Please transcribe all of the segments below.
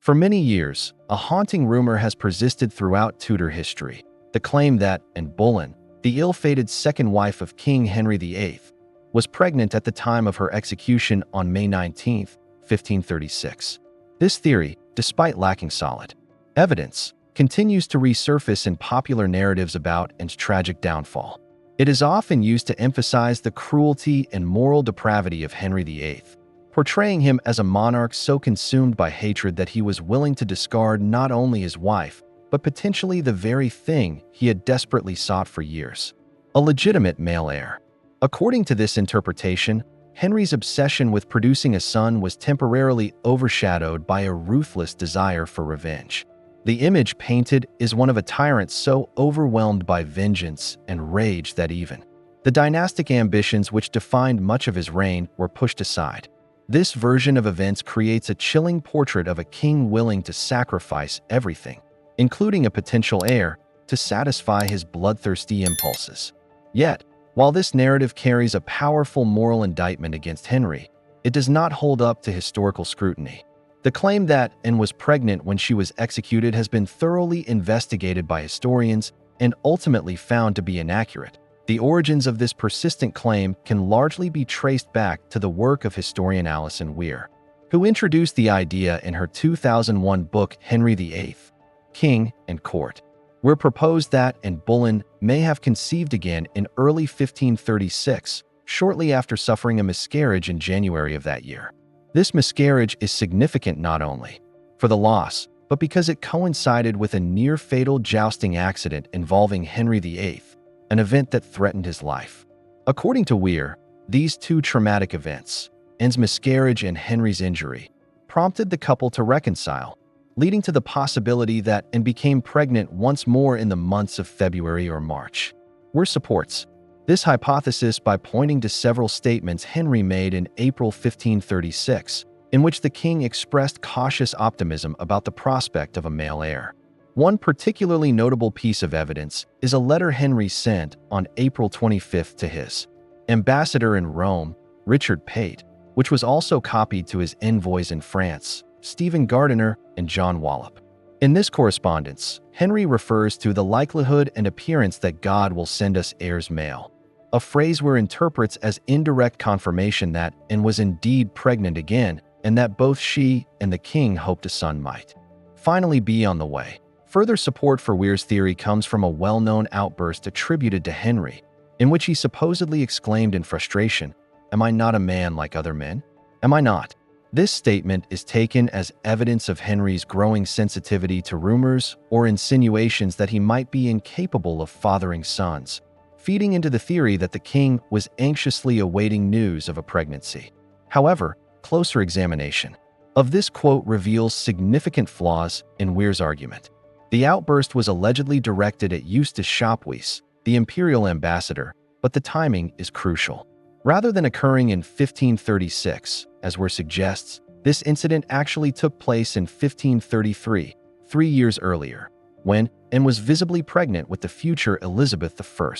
For many years, a haunting rumor has persisted throughout Tudor history. The claim that Anne Boleyn, the ill-fated second wife of King Henry VIII, was pregnant at the time of her execution on May 19, 1536. This theory, despite lacking solid evidence, continues to resurface in popular narratives about Anne's tragic downfall. It is often used to emphasize the cruelty and moral depravity of Henry VIII, portraying him as a monarch so consumed by hatred that he was willing to discard not only his wife, but potentially the very thing he had desperately sought for years: a legitimate male heir. According to this interpretation, Henry's obsession with producing a son was temporarily overshadowed by a ruthless desire for revenge. The image painted is one of a tyrant so overwhelmed by vengeance and rage that even the dynastic ambitions which defined much of his reign were pushed aside. This version of events creates a chilling portrait of a king willing to sacrifice everything, including a potential heir, to satisfy his bloodthirsty impulses. Yet, while this narrative carries a powerful moral indictment against Henry, it does not hold up to historical scrutiny. The claim that Anne was pregnant when she was executed has been thoroughly investigated by historians and ultimately found to be inaccurate. The origins of this persistent claim can largely be traced back to the work of historian Alison Weir, who introduced the idea in her 2001 book Henry VIII, King and Court, where proposed that Anne Boleyn may have conceived again in early 1536, shortly after suffering a miscarriage in January of that year. This miscarriage is significant not only for the loss, but because it coincided with a near-fatal jousting accident involving Henry VIII, an event that threatened his life. According to Weir, these two traumatic events, Anne's miscarriage and Henry's injury, prompted the couple to reconcile, leading to the possibility that Anne became pregnant once more in the months of February or March. Weir supports this hypothesis by pointing to several statements Henry made in April 1536, in which the king expressed cautious optimism about the prospect of a male heir. One particularly notable piece of evidence is a letter Henry sent on April 25 to his ambassador in Rome, Richard Pate, which was also copied to his envoys in France, Stephen Gardiner and John Wallop. In this correspondence, Henry refers to the likelihood and appearance that God will send us heirs male, a phrase Weir interprets as indirect confirmation that Anne was indeed pregnant again and that both she and the king hoped a son might finally be on the way. Further support for Weir's theory comes from a well-known outburst attributed to Henry, in which he supposedly exclaimed in frustration, "Am I not a man like other men? Am I not?" This statement is taken as evidence of Henry's growing sensitivity to rumors or insinuations that he might be incapable of fathering sons, feeding into the theory that the king was anxiously awaiting news of a pregnancy. However, closer examination of this quote reveals significant flaws in Weir's argument. The outburst was allegedly directed at Eustace Chapuys, the imperial ambassador, but the timing is crucial. Rather than occurring in 1536, as Weir suggests, this incident actually took place in 1533, 3 years earlier, when Anne was visibly pregnant with the future Elizabeth I.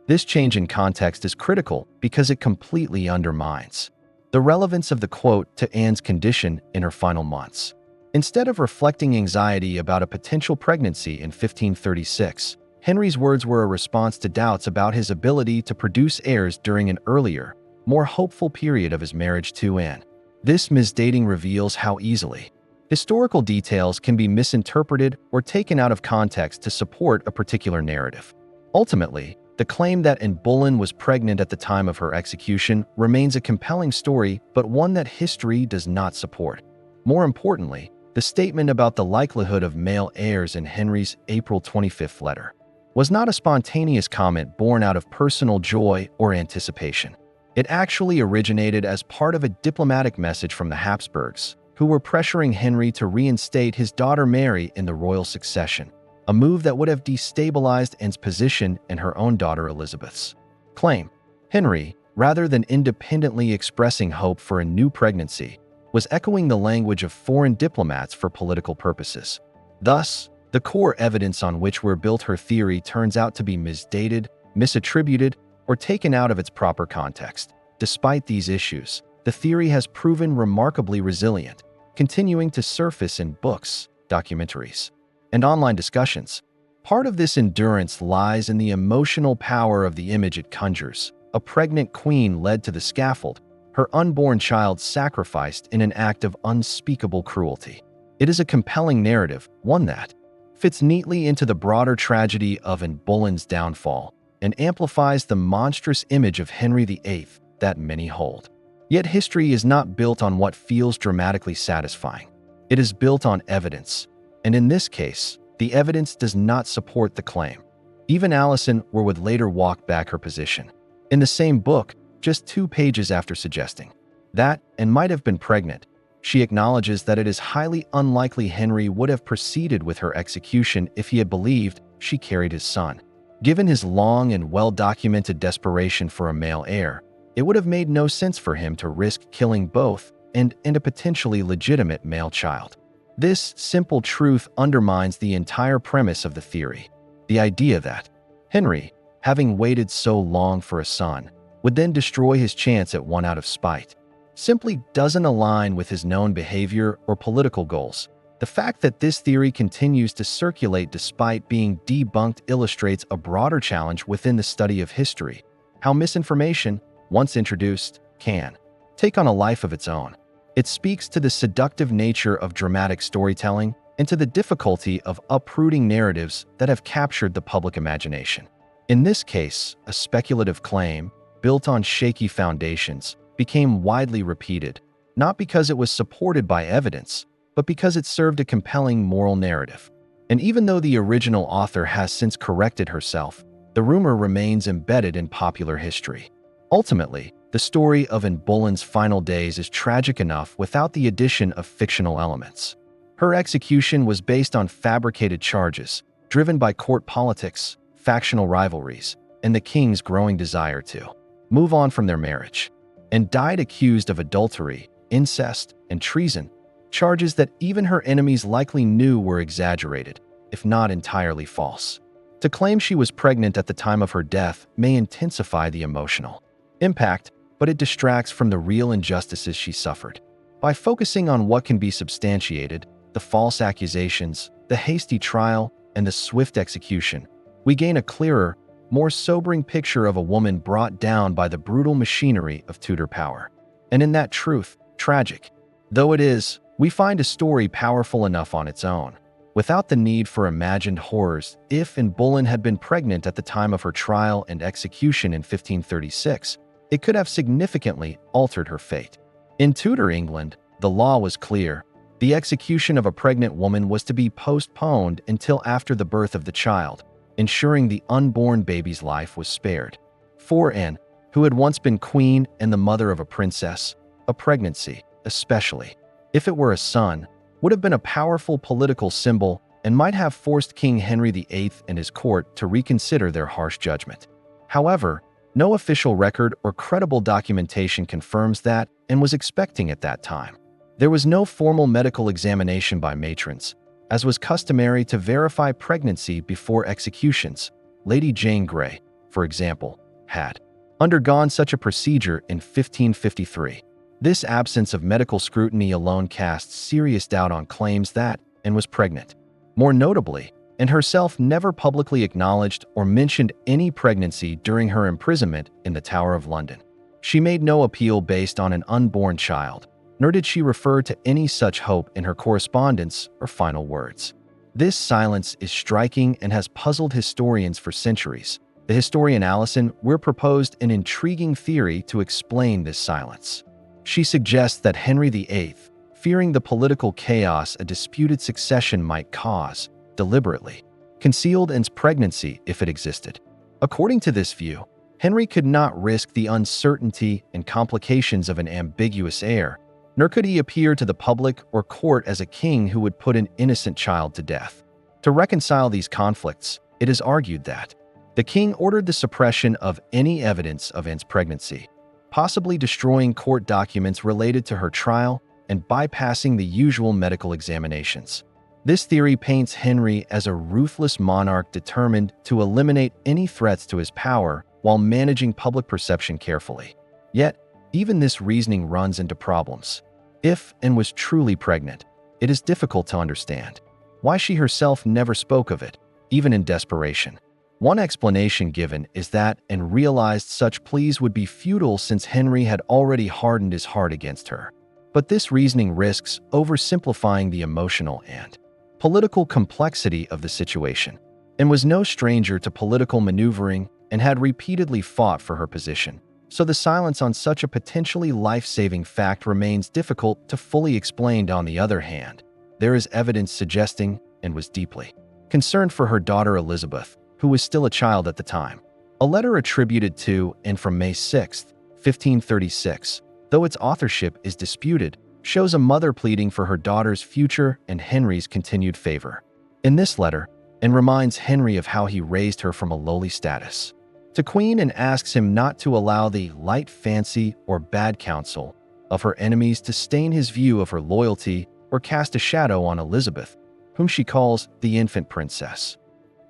This change in context is critical because it completely undermines the relevance of the quote to Anne's condition in her final months. Instead of reflecting anxiety about a potential pregnancy in 1536, Henry's words were a response to doubts about his ability to produce heirs during an earlier, more hopeful period of his marriage to Anne. This misdating reveals how easily historical details can be misinterpreted or taken out of context to support a particular narrative. Ultimately, the claim that Anne Boleyn was pregnant at the time of her execution remains a compelling story, but one that history does not support. More importantly, the statement about the likelihood of male heirs in Henry's April 25 letter was not a spontaneous comment born out of personal joy or anticipation. It actually originated as part of a diplomatic message from the Habsburgs, who were pressuring Henry to reinstate his daughter Mary in the royal succession, a move that would have destabilized Anne's position and her own daughter Elizabeth's claim. Henry, rather than independently expressing hope for a new pregnancy, was echoing the language of foreign diplomats for political purposes. Thus, the core evidence on which Weir built her theory turns out to be misdated, misattributed, or taken out of its proper context. Despite these issues, the theory has proven remarkably resilient. continuing to surface in books, documentaries, and online discussions. Part of this endurance lies in the emotional power of the image it conjures. A pregnant queen led to the scaffold, her unborn child sacrificed in an act of unspeakable cruelty. It is a compelling narrative, one that fits neatly into the broader tragedy of Anne Boleyn's downfall and amplifies the monstrous image of Henry VIII that many hold. Yet history is not built on what feels dramatically satisfying. It is built on evidence, and in this case, the evidence does not support the claim. Even Alison Weir would later walk back her position. In the same book, just 2 pages after suggesting that Anne might have been pregnant, she acknowledges that it is highly unlikely Henry would have proceeded with her execution if he had believed she carried his son. Given his long and well-documented desperation for a male heir, it would have made no sense for him to risk killing both and a potentially legitimate male child. This simple truth undermines the entire premise of the theory. The idea that Henry, having waited so long for a son, would then destroy his chance at one out of spite, simply doesn't align with his known behavior or political goals. The fact that this theory continues to circulate despite being debunked illustrates a broader challenge within the study of history: how misinformation, once introduced, can take on a life of its own. It speaks to the seductive nature of dramatic storytelling and to the difficulty of uprooting narratives that have captured the public imagination. In this case, a speculative claim, built on shaky foundations, became widely repeated, not because it was supported by evidence, but because it served a compelling moral narrative. And even though the original author has since corrected herself, the rumor remains embedded in popular history. Ultimately, the story of Anne Boleyn's final days is tragic enough without the addition of fictional elements. Her execution was based on fabricated charges, driven by court politics, factional rivalries, and the king's growing desire to move on from their marriage, and died accused of adultery, incest, and treason, charges that even her enemies likely knew were exaggerated, if not entirely false. To claim she was pregnant at the time of her death may intensify the emotional impact, but it distracts from the real injustices she suffered. By focusing on what can be substantiated, the false accusations, the hasty trial, and the swift execution, we gain a clearer, more sobering picture of a woman brought down by the brutal machinery of Tudor power. And in that truth, tragic though it is, we find a story powerful enough on its own, without the need for imagined horrors. If Anne Boleyn had been pregnant at the time of her trial and execution in 1536, it could have significantly altered her fate. In Tudor England, the law was clear. The execution of a pregnant woman was to be postponed until after the birth of the child, ensuring the unborn baby's life was spared. For Anne, who had once been queen and the mother of a princess, a pregnancy, especially if it were a son, would have been a powerful political symbol and might have forced King Henry VIII and his court to reconsider their harsh judgment. However, no official record or credible documentation confirms that Anne was expecting at that time. There was no formal medical examination by matrons, as was customary to verify pregnancy before executions. Lady Jane Grey, for example, had undergone such a procedure in 1553. This absence of medical scrutiny alone casts serious doubt on claims that Anne was pregnant. More notably, Anne herself never publicly acknowledged or mentioned any pregnancy during her imprisonment in the Tower of London. She made no appeal based on an unborn child, nor did she refer to any such hope in her correspondence or final words. This silence is striking and has puzzled historians for centuries. The historian Alison Weir proposed an intriguing theory to explain this silence. She suggests that Henry VIII, fearing the political chaos a disputed succession might cause, deliberately concealed Anne's pregnancy if it existed. According to this view, Henry could not risk the uncertainty and complications of an ambiguous heir, nor could he appear to the public or court as a king who would put an innocent child to death. To reconcile these conflicts, it is argued that the king ordered the suppression of any evidence of Anne's pregnancy, possibly destroying court documents related to her trial and bypassing the usual medical examinations. This theory paints Henry as a ruthless monarch determined to eliminate any threats to his power while managing public perception carefully. Yet, even this reasoning runs into problems. If Anne was truly pregnant, it is difficult to understand why she herself never spoke of it, even in desperation. One explanation given is that Anne realized such pleas would be futile since Henry had already hardened his heart against her. But this reasoning risks oversimplifying the emotional and political complexity of the situation. Anne was no stranger to political maneuvering and had repeatedly fought for her position. So the silence on such a potentially life-saving fact remains difficult to fully explain. On the other hand, there is evidence suggesting Anne was deeply concerned for her daughter Elizabeth, who was still a child at the time. A letter attributed to Anne from May 6, 1536, though its authorship is disputed, shows a mother pleading for her daughter's future and Henry's continued favor. In this letter, Anne reminds Henry of how he raised her from a lowly status to queen and asks him not to allow the light fancy or bad counsel of her enemies to stain his view of her loyalty or cast a shadow on Elizabeth, whom she calls the infant princess.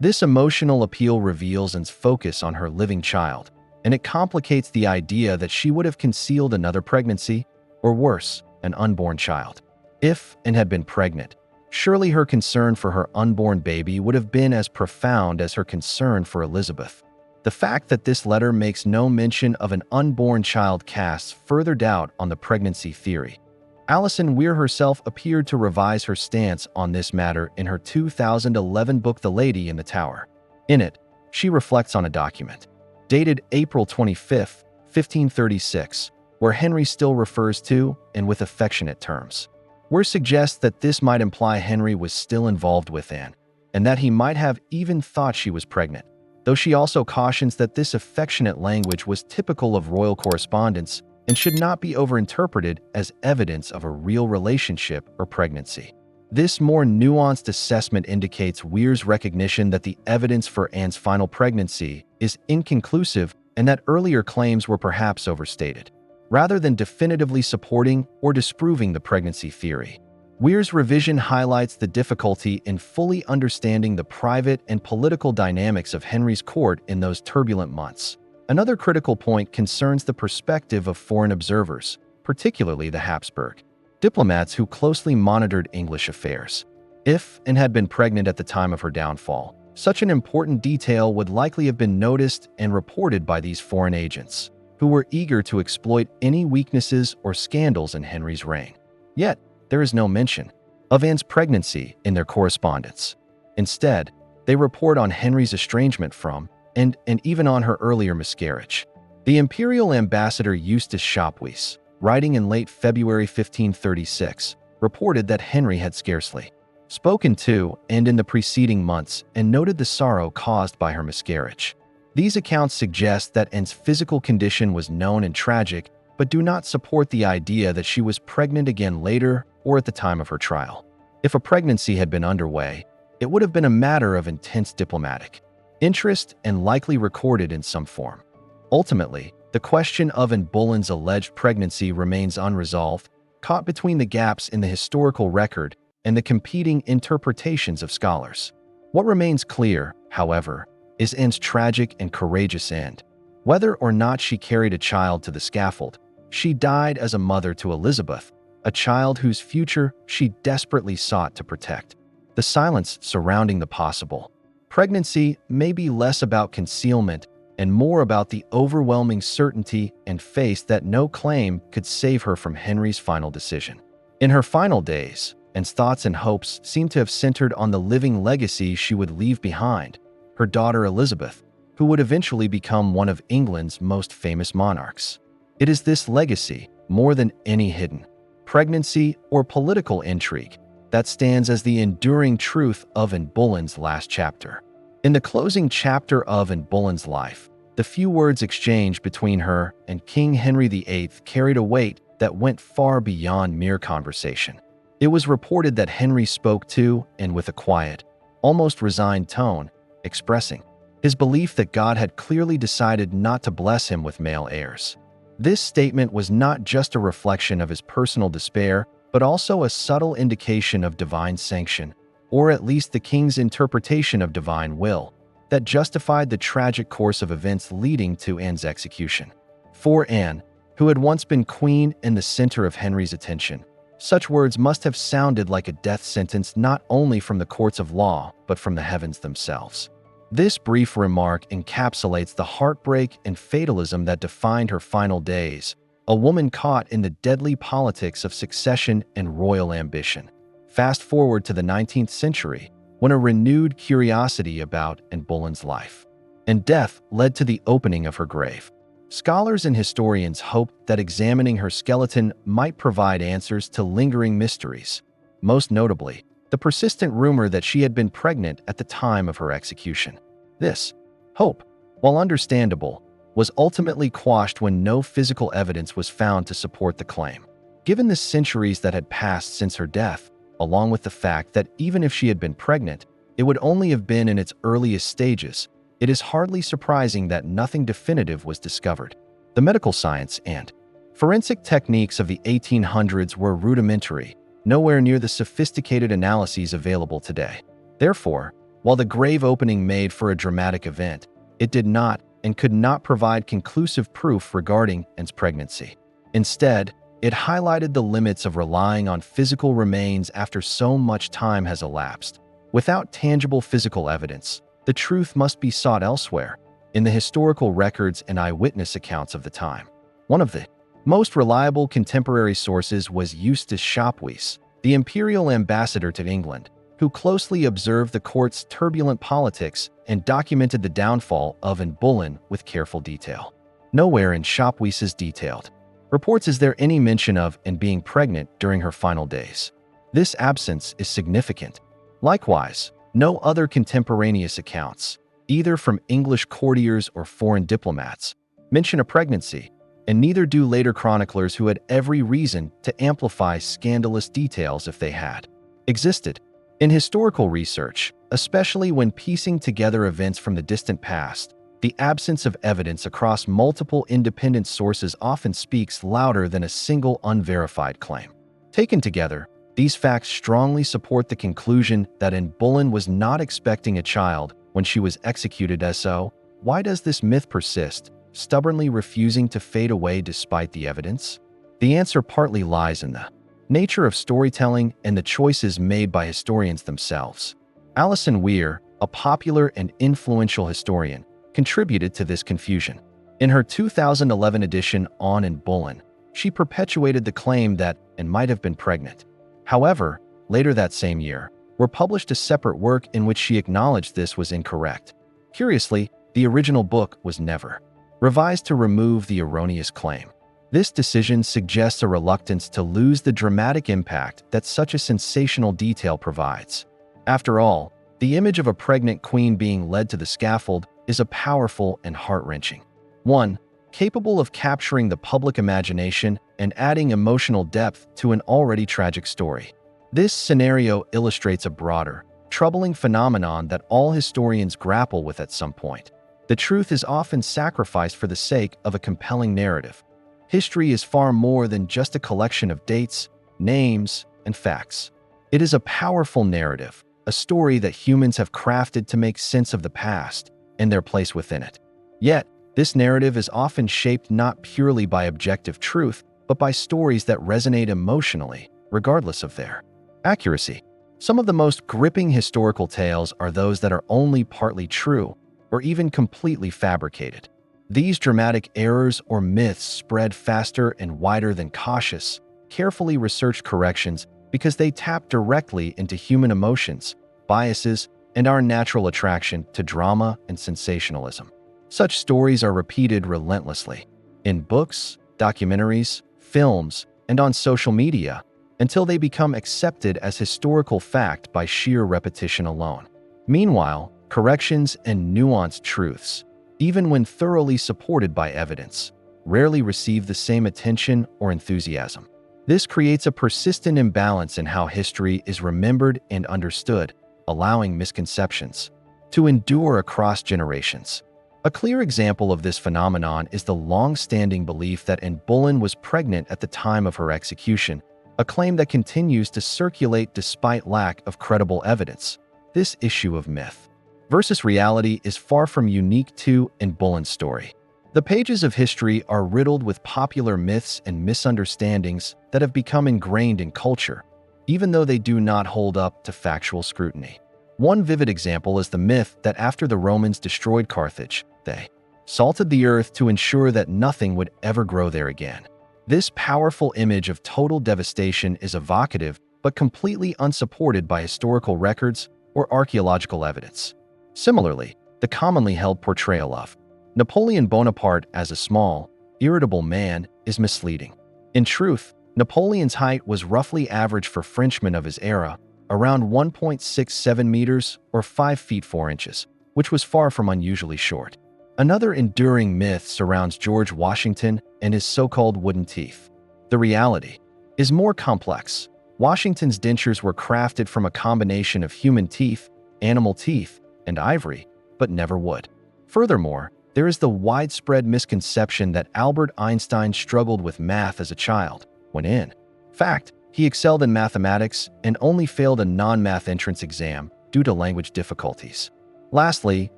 This emotional appeal reveals Anne's focus on her living child, and it complicates the idea that she would have concealed another pregnancy, or worse, an unborn child. If Anne had been pregnant, surely her concern for her unborn baby would have been as profound as her concern for Elizabeth. The fact that this letter makes no mention of an unborn child casts further doubt on the pregnancy theory. Alison Weir herself appeared to revise her stance on this matter in her 2011 book The Lady in the Tower. In it, she reflects on a document dated April 25, 1536, where Henry still refers to Anne with affectionate terms. Weir suggests that this might imply Henry was still involved with Anne, and that he might have even thought she was pregnant, though she also cautions that this affectionate language was typical of royal correspondence and should not be overinterpreted as evidence of a real relationship or pregnancy. This more nuanced assessment indicates Weir's recognition that the evidence for Anne's final pregnancy is inconclusive and that earlier claims were perhaps overstated, rather than definitively supporting or disproving the pregnancy theory. Weir's revision highlights the difficulty in fully understanding the private and political dynamics of Henry's court in those turbulent months. Another critical point concerns the perspective of foreign observers, particularly the Habsburg diplomats who closely monitored English affairs. If Anne had been pregnant at the time of her downfall, such an important detail would likely have been noticed and reported by these foreign agents, who were eager to exploit any weaknesses or scandals in Henry's reign. Yet, there is no mention of Anne's pregnancy in their correspondence. Instead, they report on Henry's estrangement from and even on her earlier miscarriage. The imperial ambassador Eustace Chapuys, writing in late February 1536, reported that Henry had scarcely spoken to Anne in the preceding months and noted the sorrow caused by her miscarriage. These accounts suggest that Anne's physical condition was known and tragic, but do not support the idea that she was pregnant again later or at the time of her trial. If a pregnancy had been underway, it would have been a matter of intense diplomatic interest and likely recorded in some form. Ultimately, the question of Anne Boleyn's alleged pregnancy remains unresolved, caught between the gaps in the historical record and the competing interpretations of scholars. What remains clear, however, is Anne's tragic and courageous end. Whether or not she carried a child to the scaffold, she died as a mother to Elizabeth, a child whose future she desperately sought to protect. The silence surrounding the possible pregnancy may be less about concealment and more about the overwhelming certainty and faith that no claim could save her from Henry's final decision. In her final days, Anne's thoughts and hopes seem to have centered on the living legacy she would leave behind, her daughter Elizabeth, who would eventually become one of England's most famous monarchs. It is this legacy, more than any hidden pregnancy or political intrigue, that stands as the enduring truth of Anne Boleyn's last chapter. In the closing chapter of Anne Boleyn's life, the few words exchanged between her and King Henry VIII carried a weight that went far beyond mere conversation. It was reported that Henry spoke to Anne with a quiet, almost resigned tone, expressing his belief that God had clearly decided not to bless him with male heirs. This statement was not just a reflection of his personal despair, but also a subtle indication of divine sanction, or at least the king's interpretation of divine will, that justified the tragic course of events leading to Anne's execution. For Anne, who had once been queen and the center of Henry's attention, Such words must have sounded like a death sentence not only from the courts of law, but from the heavens themselves. This brief remark encapsulates the heartbreak and fatalism that defined her final days, a woman caught in the deadly politics of succession and royal ambition. Fast forward to the 19th century, when a renewed curiosity about Anne Boleyn's life and death led to the opening of her grave. Scholars and historians hoped that examining her skeleton might provide answers to lingering mysteries, most notably, the persistent rumor that she had been pregnant at the time of her execution. This hope, while understandable, was ultimately quashed when no physical evidence was found to support the claim. Given the centuries that had passed since her death, along with the fact that even if she had been pregnant, it would only have been in its earliest stages, it is hardly surprising that nothing definitive was discovered. The medical science and forensic techniques of the 1800s were rudimentary, nowhere near the sophisticated analyses available today. Therefore, while the grave opening made for a dramatic event, it did not and could not provide conclusive proof regarding Anne's pregnancy. Instead, it highlighted the limits of relying on physical remains after so much time has elapsed. Without tangible physical evidence, the truth must be sought elsewhere, in the historical records and eyewitness accounts of the time. One of the most reliable contemporary sources was Eustace Chapuys, the imperial ambassador to England, who closely observed the court's turbulent politics and documented the downfall of Anne Boleyn with careful detail. Nowhere in Chapuys's detailed reports is there any mention of Anne being pregnant during her final days. This absence is significant. Likewise, no other contemporaneous accounts, either from English courtiers or foreign diplomats, mention a pregnancy, and neither do later chroniclers who had every reason to amplify scandalous details if they had existed. In historical research, especially when piecing together events from the distant past, the absence of evidence across multiple independent sources often speaks louder than a single unverified claim. Taken together, these facts strongly support the conclusion that Anne Boleyn was not expecting a child when she was executed. So, why does this myth persist, stubbornly refusing to fade away despite the evidence? The answer partly lies in the nature of storytelling and the choices made by historians themselves. Alison Weir, a popular and influential historian, contributed to this confusion. In her 2011 edition on Anne Boleyn, she perpetuated the claim that Anne might have been pregnant. However, later that same year, were published a separate work in which she acknowledged this was incorrect. Curiously, the original book was never revised to remove the erroneous claim. This decision suggests a reluctance to lose the dramatic impact that such a sensational detail provides. After all, the image of a pregnant queen being led to the scaffold is a powerful and heart-wrenching one, capable of capturing the public imagination and adding emotional depth to an already tragic story. This scenario illustrates a broader, troubling phenomenon that all historians grapple with at some point. The truth is often sacrificed for the sake of a compelling narrative. History is far more than just a collection of dates, names, and facts. It is a powerful narrative, a story that humans have crafted to make sense of the past and their place within it. Yet, this narrative is often shaped not purely by objective truth, but by stories that resonate emotionally, regardless of their accuracy. Some of the most gripping historical tales are those that are only partly true, or even completely fabricated. These dramatic errors or myths spread faster and wider than cautious, carefully researched corrections because they tap directly into human emotions, biases, and our natural attraction to drama and sensationalism. Such stories are repeated relentlessly in books, documentaries, films, and on social media until they become accepted as historical fact by sheer repetition alone. Meanwhile, corrections and nuanced truths, even when thoroughly supported by evidence, rarely receive the same attention or enthusiasm. This creates a persistent imbalance in how history is remembered and understood, allowing misconceptions to endure across generations. A clear example of this phenomenon is the long-standing belief that Anne Boleyn was pregnant at the time of her execution, a claim that continues to circulate despite lack of credible evidence. This issue of myth versus reality is far from unique to Anne Boleyn's story. The pages of history are riddled with popular myths and misunderstandings that have become ingrained in culture, even though they do not hold up to factual scrutiny. One vivid example is the myth that after the Romans destroyed Carthage, they salted the earth to ensure that nothing would ever grow there again. This powerful image of total devastation is evocative but completely unsupported by historical records or archaeological evidence. Similarly, the commonly held portrayal of Napoleon Bonaparte as a small, irritable man is misleading. In truth, Napoleon's height was roughly average for Frenchmen of his era, around 1.67 meters or 5 feet 4 inches, which was far from unusually short. Another enduring myth surrounds George Washington and his so-called wooden teeth. The reality is more complex. Washington's dentures were crafted from a combination of human teeth, animal teeth, and ivory, but never wood. Furthermore, there is the widespread misconception that Albert Einstein struggled with math as a child, when in fact, he excelled in mathematics and only failed a non-math entrance exam due to language difficulties. Lastly,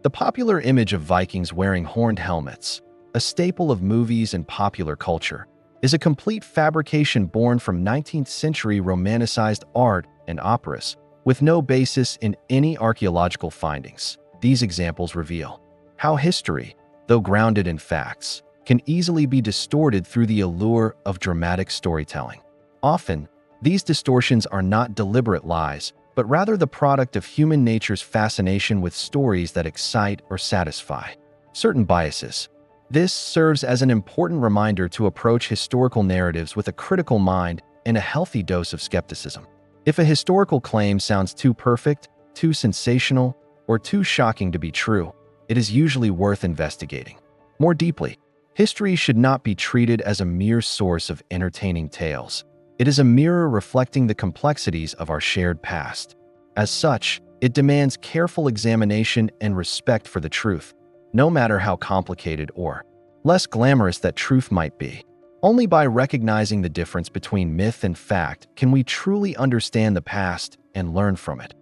the popular image of Vikings wearing horned helmets, a staple of movies and popular culture, is a complete fabrication born from 19th century romanticized art and operas, with no basis in any archaeological findings. These examples reveal how history, though grounded in facts, can easily be distorted through the allure of dramatic storytelling. Often, these distortions are not deliberate lies, but rather the product of human nature's fascination with stories that excite or satisfy certain biases. This serves as an important reminder to approach historical narratives with a critical mind and a healthy dose of skepticism. If a historical claim sounds too perfect, too sensational, or too shocking to be true, it is usually worth investigating more deeply. History should not be treated as a mere source of entertaining tales. It is a mirror reflecting the complexities of our shared past. As such, it demands careful examination and respect for the truth, no matter how complicated or less glamorous that truth might be. Only by recognizing the difference between myth and fact can we truly understand the past and learn from it.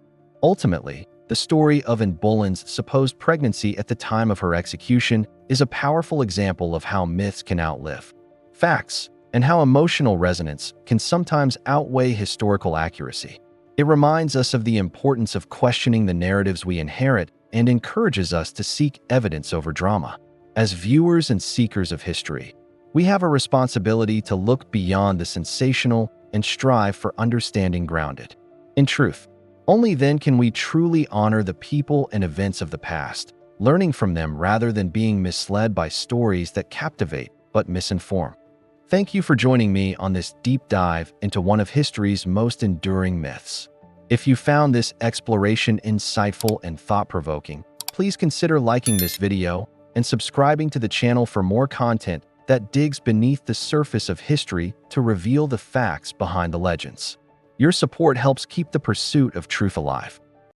Ultimately, the story of Anne Boleyn's supposed pregnancy at the time of her execution is a powerful example of how myths can outlive facts and how emotional resonance can sometimes outweigh historical accuracy. It reminds us of the importance of questioning the narratives we inherit and encourages us to seek evidence over drama. As viewers and seekers of history, we have a responsibility to look beyond the sensational and strive for understanding grounded in truth. Only then can we truly honor the people and events of the past, learning from them rather than being misled by stories that captivate but misinform. Thank you for joining me on this deep dive into one of history's most enduring myths. If you found this exploration insightful and thought-provoking, please consider liking this video and subscribing to the channel for more content that digs beneath the surface of history to reveal the facts behind the legends. Your support helps keep the pursuit of truth alive.